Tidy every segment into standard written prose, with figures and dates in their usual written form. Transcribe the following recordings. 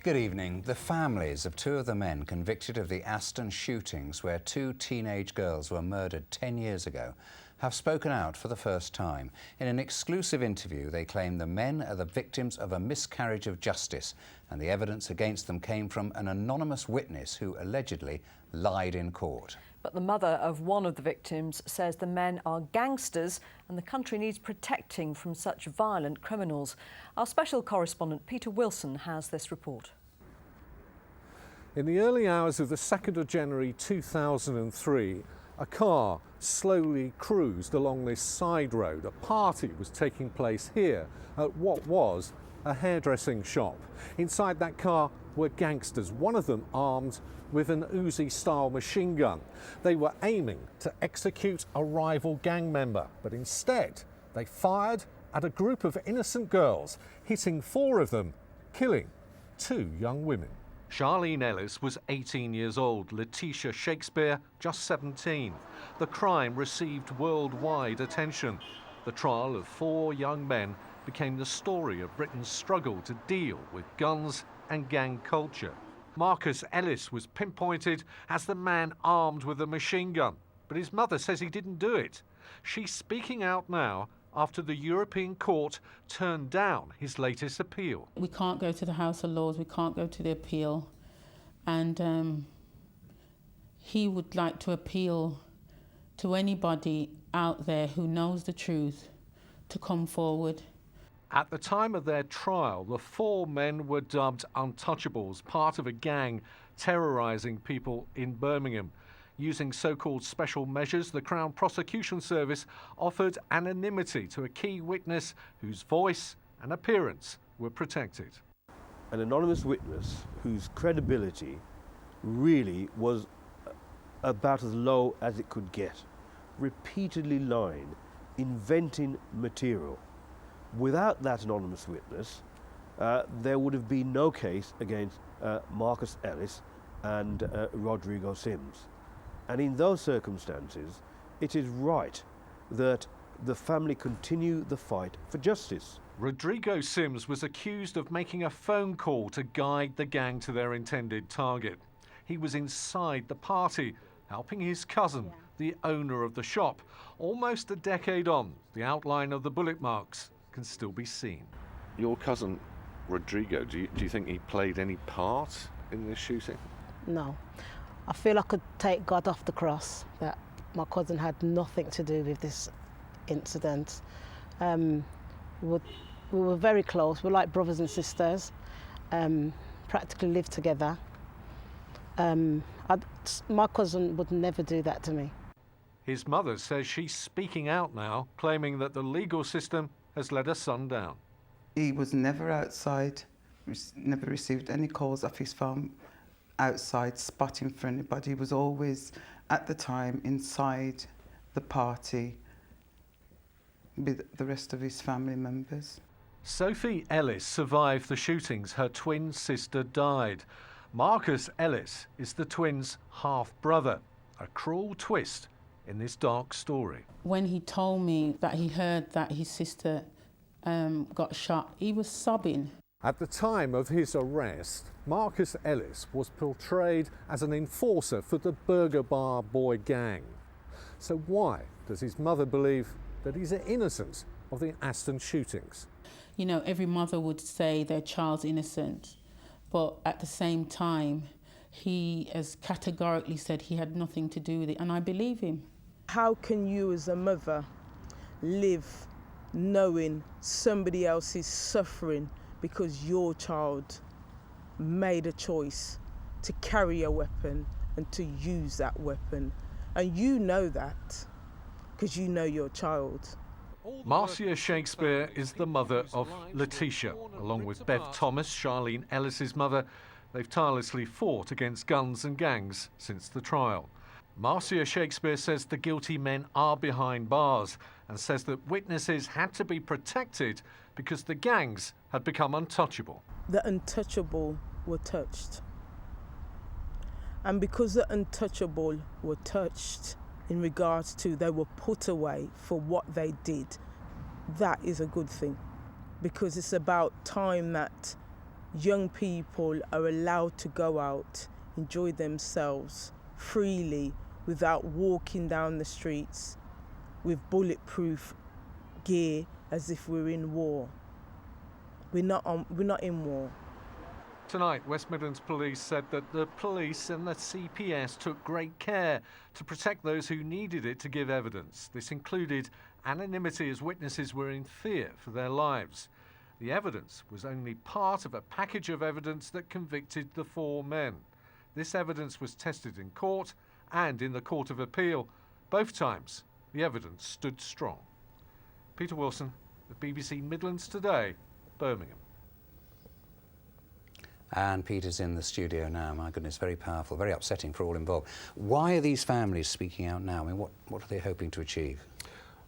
Good evening. The families of two of the men convicted of the Aston shootings, where two teenage girls were murdered 10 years ago, have spoken out for the first time. In an exclusive interview, they claim the men are the victims of a miscarriage of justice, and the evidence against them came from an anonymous witness who allegedly lied in court. But the mother of one of the victims says the men are gangsters and the country needs protecting from such violent criminals. Our special correspondent Peter Wilson has this report. In the early hours of the 2nd of January 2003, a car slowly cruised along this side road. A party was taking place here at what was a hairdressing shop. Inside that car were gangsters, one of them armed with an Uzi-style machine gun. They were aiming to execute a rival gang member, but instead they fired at a group of innocent girls, hitting 4 of them, killing 2 young women. Charlene Ellis was 18 years old, Letitia Shakespeare just 17. The crime received worldwide attention. The trial of 4 young men became the story of Britain's struggle to deal with guns and gang culture. Marcus Ellis was pinpointed as the man armed with a machine gun, but his mother says he didn't do it. She's speaking out now after the European Court turned down his latest appeal. We can't go to the House of Lords, we can't go to the appeal, and he would like to appeal to anybody out there who knows the truth to come forward. At the time of their trial, the 4 men were dubbed untouchables, part of a gang terrorising people in Birmingham. Using so-called special measures, the Crown Prosecution Service offered anonymity to a key witness whose voice and appearance were protected. An anonymous witness whose credibility really was about as low as it could get, repeatedly lying, inventing material. Without that anonymous witness, there would have been no case against Marcus Ellis and Rodrigo Sims. And in those circumstances, it is right that the family continue the fight for justice. Rodrigo Sims was accused of making a phone call to guide the gang to their intended target. He was inside the party, helping his cousin, the owner of the shop. Almost a decade on, the outline of the bullet marks can still be seen. Your cousin Rodrigo, do you think he played any part in this shooting? No. I feel I could take God off the cross, that my cousin had nothing to do with this incident. We were very close, we're like brothers and sisters, practically lived together. My cousin would never do that to me. His mother says she's speaking out now, claiming that the legal system has let her son down. He was never outside, never received any calls off his phone outside spotting for anybody. He was always, at the time, inside the party with the rest of his family members. Sophie Ellis survived the shootings. Her twin sister died. Marcus Ellis is the twins' half-brother. A cruel twist in this dark story. When he told me that he heard that his sister got shot, he was sobbing. At the time of his arrest, Marcus Ellis was portrayed as an enforcer for the Burger Bar Boy gang. So why does his mother believe that he's innocent of the Aston shootings? You know, every mother would say their child's innocent, but at the same time, he has categorically said he had nothing to do with it, and I believe him. How can you as a mother live knowing somebody else is suffering because your child made a choice to carry a weapon and to use that weapon? And you know that because you know your child. Marcia Shakespeare is the mother of Letitia. Along with Bev Thomas, Charlene Ellis's mother, they've tirelessly fought against guns and gangs since the trial. Marcia Shakespeare says the guilty men are behind bars and says that witnesses had to be protected because the gangs had become untouchable. The untouchable were touched. And because the untouchable were touched in regards to they were put away for what they did, that is a good thing. Because it's about time that young people are allowed to go out, enjoy themselves freely without walking down the streets with bulletproof gear as if we're in war. We're not in war. Tonight, West Midlands Police said that the police and the CPS took great care to protect those who needed it to give evidence. This included anonymity as witnesses were in fear for their lives. The evidence was only part of a package of evidence that convicted the 4 men. This evidence was tested in court and in the Court of Appeal. Both times, the evidence stood strong. Peter Wilson, the BBC Midlands Today, Birmingham. And Peter's in the studio now. My goodness, very powerful, very upsetting for all involved. Why are these families speaking out now? I mean, what are they hoping to achieve?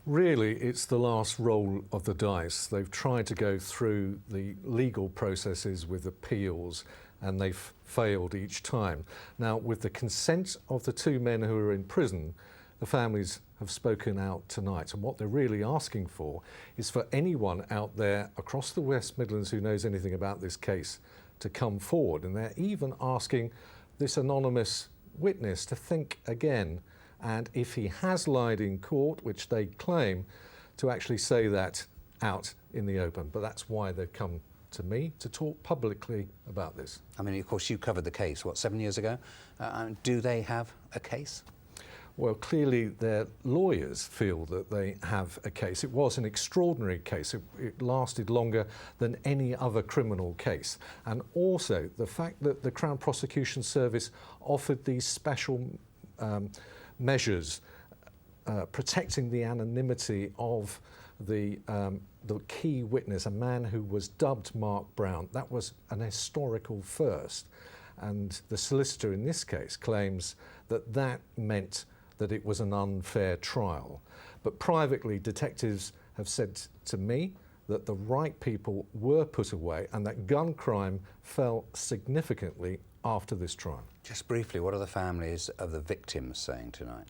Really, it's the last roll of the dice. They've tried to go through the legal processes with appeals, and they've failed each time. Now, with the consent of the 2 men who are in prison, the families have spoken out tonight. And what they're really asking for is for anyone out there across the West Midlands who knows anything about this case to come forward. And they're even asking this anonymous witness to think again, and if he has lied in court, which they claim, to actually say that out in the open. But that's why they've come to me to talk publicly about this. I mean, of course, you covered the case, 7 years ago? Do they have a case? Well, clearly their lawyers feel that they have a case. It was an extraordinary case. It lasted longer than any other criminal case. And also the fact that the Crown Prosecution Service offered these special measures protecting the anonymity of the key witness, a man who was dubbed Mark Brown. That was an historical first. And the solicitor in this case claims that that meant that it was an unfair trial. But privately, detectives have said to me that the right people were put away and that gun crime fell significantly after this trial. Just briefly, what are the families of the victims saying tonight?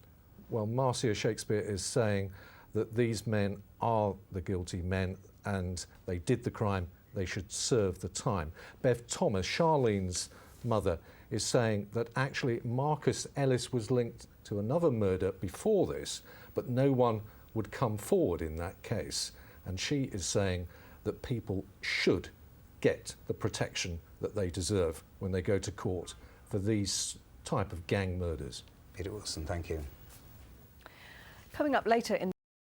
Well, Marcia Shakespeare is saying that these men are the guilty men and they did the crime, they should serve the time. Bev Thomas, Charlene's mother, is saying that actually Marcus Ellis was linked to another murder before this, but no one would come forward in that case. And she is saying that people should get the protection that they deserve when they go to court for these type of gang murders. Peter Wilson, thank you. Coming up later in